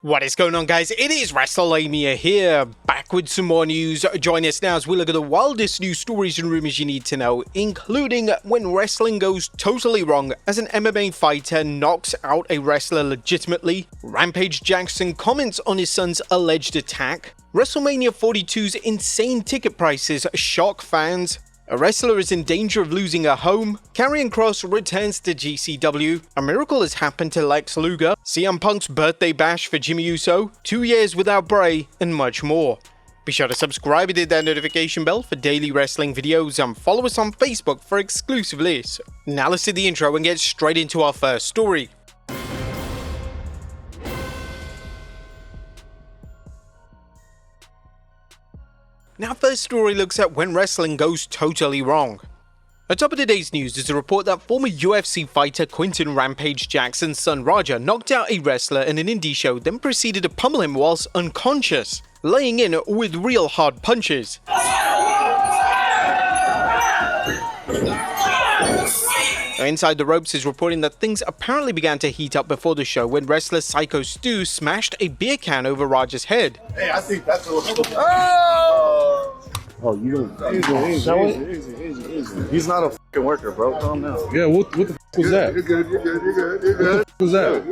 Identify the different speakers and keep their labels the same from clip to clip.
Speaker 1: What is going on, guys? It is Wrestlelamia here, back with some more news. Join us now as we look at the wildest news stories and rumors you need to know, including when wrestling goes totally wrong as an MMA fighter knocks out a wrestler legitimately, Rampage Jackson comments on his son's alleged attack, WrestleMania 42's insane ticket prices shock fans, a wrestler is in danger of losing a home, Karrion Kross returns to GCW, a miracle has happened to Luger, CM Punk's birthday bash for Jimmy Uso, 2 years without Bray, and much more. Be sure to subscribe and hit that notification bell for daily wrestling videos and follow us on Facebook for exclusive lists. Now let's do the intro and get straight into our first story. Now, first story looks at when wrestling goes totally wrong. Atop of today's news is a report that former UFC fighter Quinton Rampage Jackson's son Roger knocked out a wrestler in an indie show, then proceeded to pummel him whilst unconscious, laying in with real hard punches. Inside the Ropes is reporting that things apparently began to heat up before the show when wrestler Psycho Stu smashed a beer can over Roger's head.
Speaker 2: Hey, I think that's a little...
Speaker 3: Oh, you don't sell it? Easy. He's not a fucking worker, bro. Calm down.
Speaker 4: Yeah, what the f was that?
Speaker 2: You're good.
Speaker 4: What the f was that?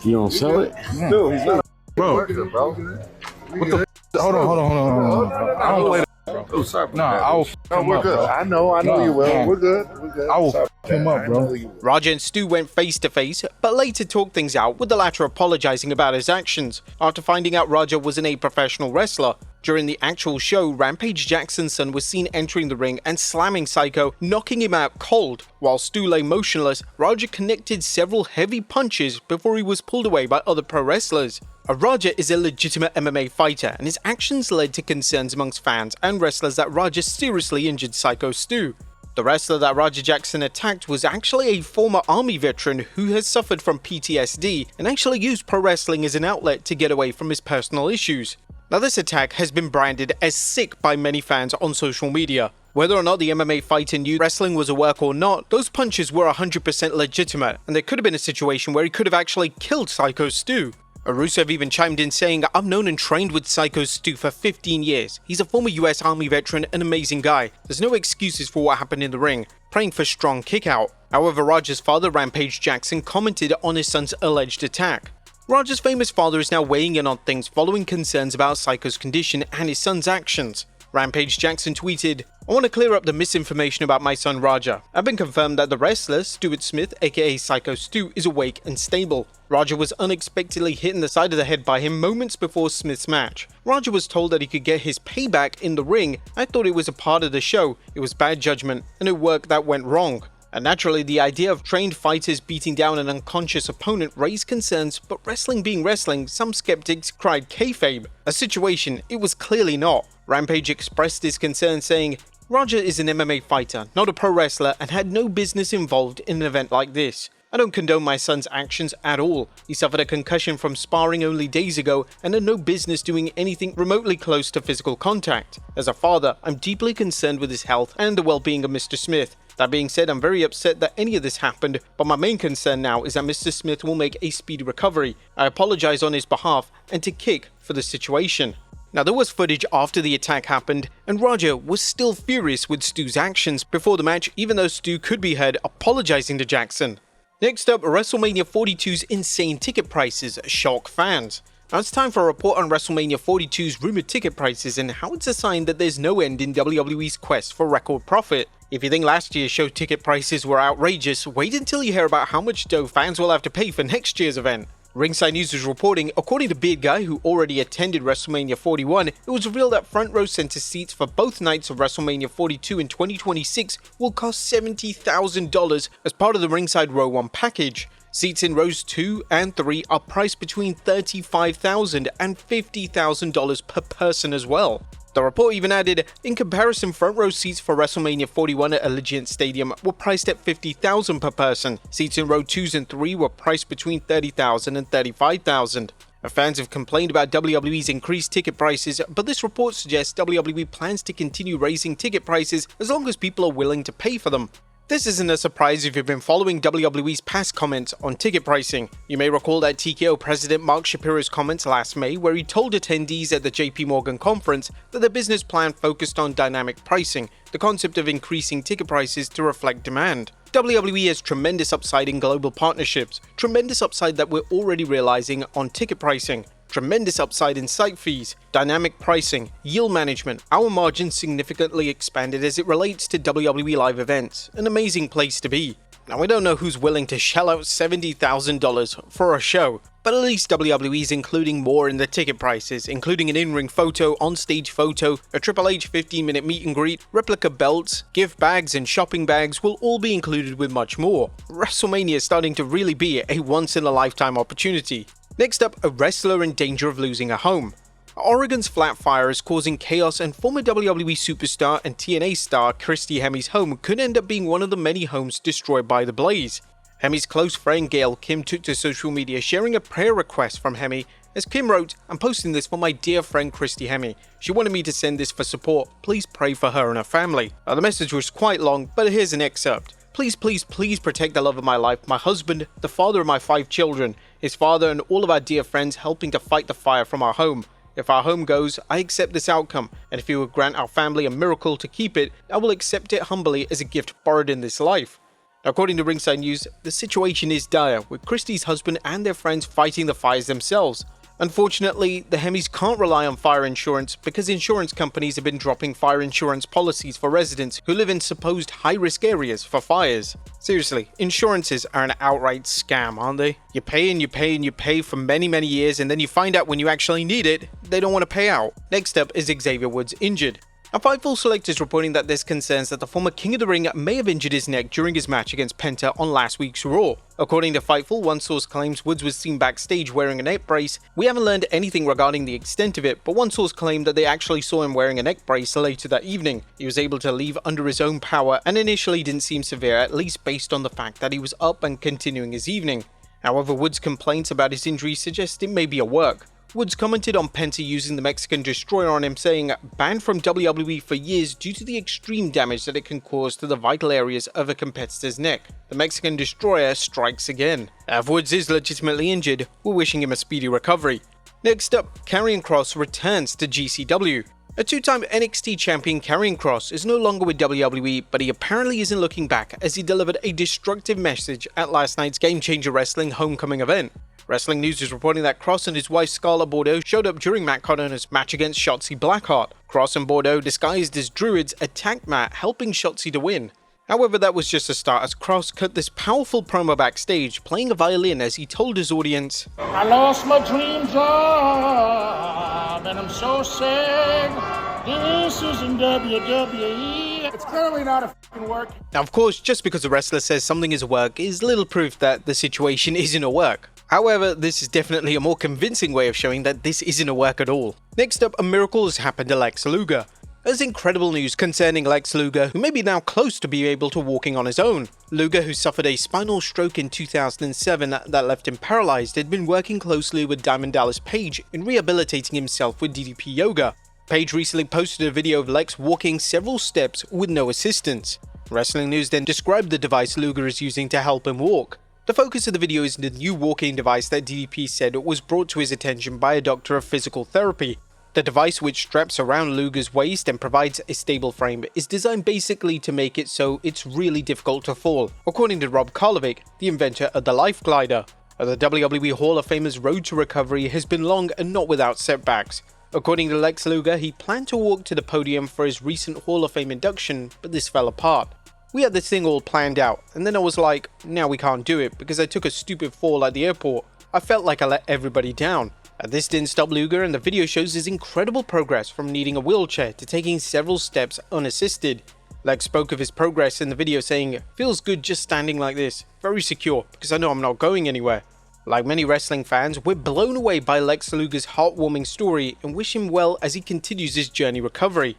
Speaker 3: You don't sell it?
Speaker 4: Yeah.
Speaker 3: Dude, he's not a
Speaker 4: Bro,
Speaker 3: worker, bro.
Speaker 4: what the f? Hold on. I don't play that, bro.
Speaker 3: Oh, sorry.
Speaker 4: Nah, I will f him
Speaker 3: we're
Speaker 4: up,
Speaker 3: good.
Speaker 4: bro.
Speaker 3: I know
Speaker 4: No,
Speaker 3: you will.
Speaker 4: no.
Speaker 3: We're good.
Speaker 4: I will f him up, bro.
Speaker 1: Roger and Stu went face to face, but later talked things out, with the latter apologizing about his actions, after finding out Roger wasn't a professional wrestler. During the actual show, Rampage Jackson's son was seen entering the ring and slamming Psycho, knocking him out cold. While Stu lay motionless, Roger connected several heavy punches before he was pulled away by other pro wrestlers. Roger is a legitimate MMA fighter, and his actions led to concerns amongst fans and wrestlers that Roger seriously injured Psycho Stu. The wrestler that Roger Jackson attacked was actually a former army veteran who has suffered from PTSD and actually used pro wrestling as an outlet to get away from his personal issues. Now, this attack has been branded as sick by many fans on social media. Whether or not the MMA fighter knew wrestling was a work or not, those punches were 100% legitimate, and there could have been a situation where he could have actually killed Psycho Stu. Rusev even chimed in saying, "I've known and trained with Psycho Stu for 15 years. He's a former US Army veteran, an amazing guy. There's no excuses for what happened in the ring. Praying for strong kick out." However, Roger's father, Rampage Jackson, commented on his son's alleged attack. Roger's famous father is now weighing in on things following concerns about Psycho's condition and his son's actions. Rampage Jackson tweeted, "I want to clear up the misinformation about my son Roger. I've been confirmed that the wrestler, Stuart Smith, aka Psycho Stu, is awake and stable. Roger was unexpectedly hit in the side of the head by him moments before Smith's match. Roger was told that he could get his payback in the ring. I thought it was a part of the show. It was bad judgment and a work that went wrong." And naturally, the idea of trained fighters beating down an unconscious opponent raised concerns, but wrestling being wrestling, some skeptics cried kayfabe, a situation it was clearly not. Rampage expressed his concern saying, "Roger is an MMA fighter, not a pro wrestler, and had no business involved in an event like this. I don't condone my son's actions at all. He suffered a concussion from sparring only days ago and had no business doing anything remotely close to physical contact. As a father, I'm deeply concerned with his health and the well-being of Mr. Smith. That being said, I'm very upset that any of this happened, but my main concern now is that Mr. Smith will make a speedy recovery. I apologize on his behalf and to Kick for the situation." Now, there was footage after the attack happened, and Roger was still furious with Stu's actions before the match, even though Stu could be heard apologizing to Jackson. Next up, WrestleMania 42's insane ticket prices shock fans. Now it's time for a report on WrestleMania 42's rumored ticket prices and how it's a sign that there's no end in WWE's quest for record profit. If you think last year's show ticket prices were outrageous, wait until you hear about how much dough fans will have to pay for next year's event. Ringside News is reporting, according to Beard Guy, who already attended WrestleMania 41, it was revealed that front row center seats for both nights of WrestleMania 42 in 2026 will cost $70,000 as part of the Ringside Row 1 package. Seats in rows 2 and 3 are priced between $35,000 and $50,000 per person as well. The report even added, in comparison, front row seats for WrestleMania 41 at Allegiant Stadium were priced at $50,000 per person. Seats in row 2s and 3 were priced between $30,000 and $35,000. Fans have complained about WWE's increased ticket prices, but this report suggests WWE plans to continue raising ticket prices as long as people are willing to pay for them. This isn't a surprise if you've been following WWE's past comments on ticket pricing. You may recall that TKO president Mark Shapiro's comments last May, where he told attendees at the JP Morgan conference that their business plan focused on dynamic pricing, the concept of increasing ticket prices to reflect demand. WWE has tremendous upside in global partnerships, tremendous upside that we're already realizing on ticket pricing, tremendous upside in site fees, dynamic pricing, yield management. Our margins significantly expanded as it relates to WWE live events, an amazing place to be. Now, we don't know who's willing to shell out $70,000 for a show, but at least WWE is including more in the ticket prices, including an in-ring photo, on-stage photo, a Triple H 15-minute meet and greet, replica belts, gift bags and shopping bags will all be included with much more. WrestleMania is starting to really be a once-in-a-lifetime opportunity. Next up, a wrestler in danger of losing a home. Oregon's flat fire is causing chaos, and former WWE superstar and TNA star Christy Hemi's home could end up being one of the many homes destroyed by the blaze. Hemi's close friend Gail Kim took to social media sharing a prayer request from Hemi, as Kim wrote, "I'm posting this for my dear friend Christy Hemi. She wanted me to send this for support. Please pray for her and her family." The message was quite long, but here's an excerpt. "Please, please, please protect the love of my life, my husband, the father of my 5 children, his father and all of our dear friends helping to fight the fire from our home. If our home goes, I accept this outcome, and if you will grant our family a miracle to keep it, I will accept it humbly as a gift borrowed in this life." According to Ringside News, the situation is dire, with Christie's husband and their friends fighting the fires themselves. Unfortunately, the Hemis can't rely on fire insurance because insurance companies have been dropping fire insurance policies for residents who live in supposed high-risk areas for fires. Seriously, insurances are an outright scam, aren't they? You pay and you pay and you pay for many years, and then you find out when you actually need it, they don't want to pay out. Next up is Xavier Woods injured. A Fightful Select is reporting that there's concerns that the former King of the Ring may have injured his neck during his match against Penta on last week's Raw. According to Fightful, one source claims Woods was seen backstage wearing a neck brace. We haven't learned anything regarding the extent of it, but one source claimed that they actually saw him wearing a neck brace later that evening. He was able to leave under his own power and initially didn't seem severe, at least based on the fact that he was up and continuing his evening. However, Woods' complaints about his injury suggest it may be a work. Woods commented on Penta using the Mexican Destroyer on him, saying, "Banned from WWE for years due to the extreme damage that it can cause to the vital areas of a competitor's neck. The Mexican Destroyer strikes again." If Woods is legitimately injured, we're wishing him a speedy recovery. Next up, Karrion Kross returns to GCW. A 2-time NXT champion, Karrion Kross, is no longer with WWE, but he apparently isn't looking back as he delivered a destructive message at last night's Game Changer Wrestling homecoming event. Wrestling News is reporting that Kross and his wife Scarlett Bordeaux showed up during Matt Cardona's match against Shotzi Blackheart. Kross and Bordeaux, disguised as druids, attacked Matt, helping Shotzi to win. However, that was just a start, as Kross cut this powerful promo backstage, playing a violin as he told his audience,
Speaker 2: "I lost my dream job, and I'm so sad. This isn't WWE. It's clearly not a f***ing work."
Speaker 1: Now, of course, just because a wrestler says something is a work is little proof that the situation isn't a work. However, this is definitely a more convincing way of showing that this isn't a work at all. Next up, a miracle has happened to Lex Luger. There's incredible news concerning Lex Luger, who may be now close to being able to walking on his own. Luger, who suffered a spinal stroke in 2007 that left him paralyzed, had been working closely with Diamond Dallas Page in rehabilitating himself with DDP Yoga. Page recently posted a video of Lex walking several steps with no assistance. Wrestling News then described the device Luger is using to help him walk. The focus of the video is the new walking device that DDP said was brought to his attention by a doctor of physical therapy. The device, which straps around Luger's waist and provides a stable frame, is designed basically to make it so it's really difficult to fall, according to Rob Karlovic, the inventor of the Life Glider. The WWE Hall of Famer's road to recovery has been long and not without setbacks. According to Lex Luger, he planned to walk to the podium for his recent Hall of Fame induction, but this fell apart. "We had this thing all planned out, and then I was like, now we can't do it because I took a stupid fall at the airport. I felt like I let everybody down." This didn't stop Luger, and the video shows his incredible progress from needing a wheelchair to taking several steps unassisted. Lex spoke of his progress in the video, saying, "Feels good just standing like this, very secure because I know I'm not going anywhere." Like many wrestling fans, we're blown away by Lex Luger's heartwarming story and wish him well as he continues his journey recovery.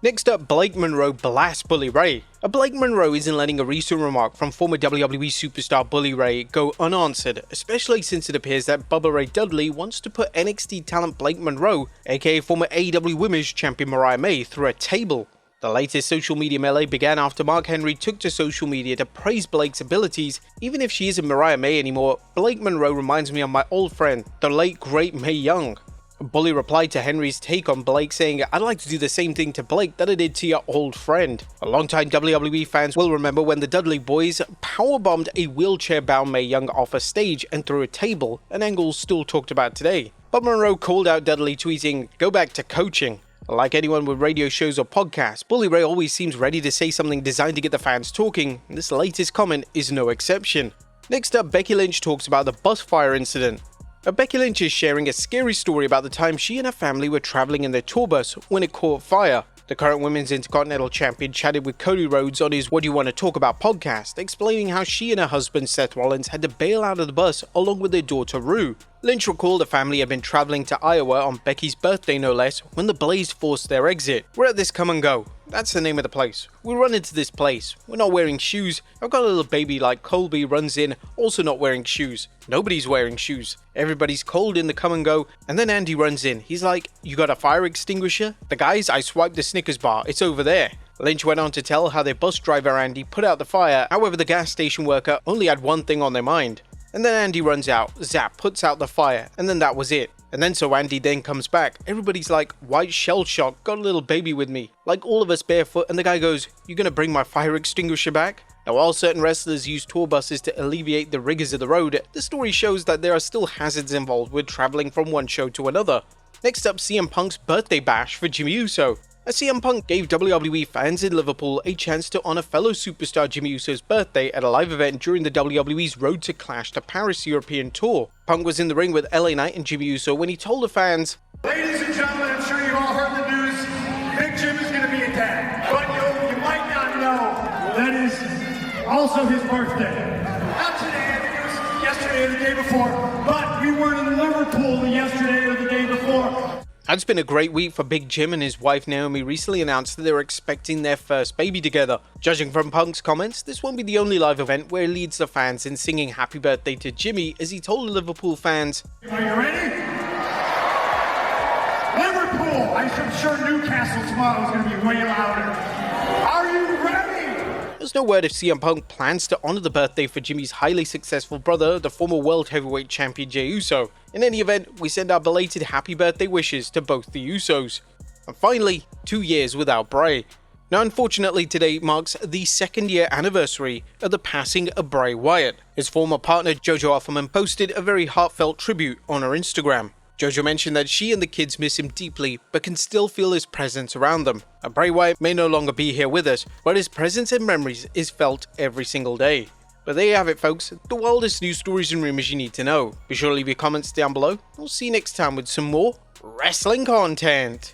Speaker 1: Next up, Blake Monroe blasts Bully Ray. Blake Monroe isn't letting a recent remark from former WWE superstar Bully Ray go unanswered, especially since it appears that Bubba Ray Dudley wants to put NXT talent Blake Monroe, aka former AEW Women's Champion Mariah May, through a table. The latest social media melee began after Mark Henry took to social media to praise Blake's abilities. Even if she isn't Mariah May anymore, Blake Monroe reminds me of my old friend, the late great Mae Young. Bully replied to Henry's take on Blake saying, "I'd like to do the same thing to Blake that I did to your old friend." A longtime WWE fans will remember when the Dudley Boys powerbombed a wheelchair-bound Mae Young off a stage and through a table, an angle still talked about today. But Monroe called out Dudley, tweeting, "Go back to coaching." Like anyone with radio shows or podcasts, Bully Ray always seems ready to say something designed to get the fans talking, and this latest comment is no exception. Next up, Becky Lynch talks about the bus fire incident. Becky Lynch is sharing a scary story about the time she and her family were traveling in their tour bus when it caught fire. The current Women's Intercontinental Champion chatted with Cody Rhodes on his What Do You Want to Talk About podcast, explaining how she and her husband Seth Rollins had to bail out of the bus along with their daughter Rue. Lynch recalled the family had been traveling to Iowa on Becky's birthday no less when the blaze forced their exit. "We're at this come and go. That's the name of the place. We run into this place. We're not wearing shoes. I've got a little baby like Colby runs in, also not wearing shoes. Nobody's wearing shoes. Everybody's cold in the come and go. And then Andy runs in. He's like, 'You got a fire extinguisher?' The guys, I swiped the Snickers bar. It's over there." Lynch went on to tell how their bus driver Andy put out the fire. However, the gas station worker only had one thing on their mind. And then Andy runs out, Zap puts out the fire, and then that was it. And then so Andy then comes back. Everybody's like, "White shell shock, got a little baby with me." Like all of us barefoot, and the guy goes, "You gonna bring my fire extinguisher back?" Now, while certain wrestlers use tour buses to alleviate the rigors of the road, the story shows that there are still hazards involved with traveling from one show to another. Next up, CM Punk's birthday bash for Jimmy Uso. CM Punk gave WWE fans in Liverpool a chance to honor fellow superstar Jimmy Uso's birthday at a live event during the WWE's Road to Clash to Paris European tour. Punk was in the ring with LA Knight and Jimmy Uso when he told the fans,
Speaker 2: Ladies and gentlemen, I'm sure you've all heard the news. Big Jim is going to be attacked. But you might not know that is also his birthday. Not today, I think it was yesterday or the day before. But we weren't in Liverpool yesterday or the day before.
Speaker 1: It's been a great week for Big Jim, and his wife Naomi recently announced that they were expecting their first baby together. Judging from Punk's comments, this won't be the only live event where he leads the fans in singing happy birthday to Jimmy, as he told Liverpool fans,
Speaker 2: "Are you ready? Liverpool! I'm sure Newcastle tomorrow is going to be way louder. Are you ready?"
Speaker 1: There's no word if CM Punk plans to honor the birthday for Jimmy's highly successful brother, the former World Heavyweight Champion Jey Uso. In any event, we send our belated happy birthday wishes to both the Usos. And finally, 2 years without Bray. Now, unfortunately, today marks the 2nd-year anniversary of the passing of Bray Wyatt. His former partner Jojo Offerman posted a very heartfelt tribute on her Instagram. Jojo mentioned that she and the kids miss him deeply, but can still feel his presence around them. And Bray Wyatt may no longer be here with us, but his presence and memories is felt every single day. But there you have it, folks, the wildest news stories and rumors you need to know. Be sure to leave your comments down below. We'll see you next time with some more wrestling content.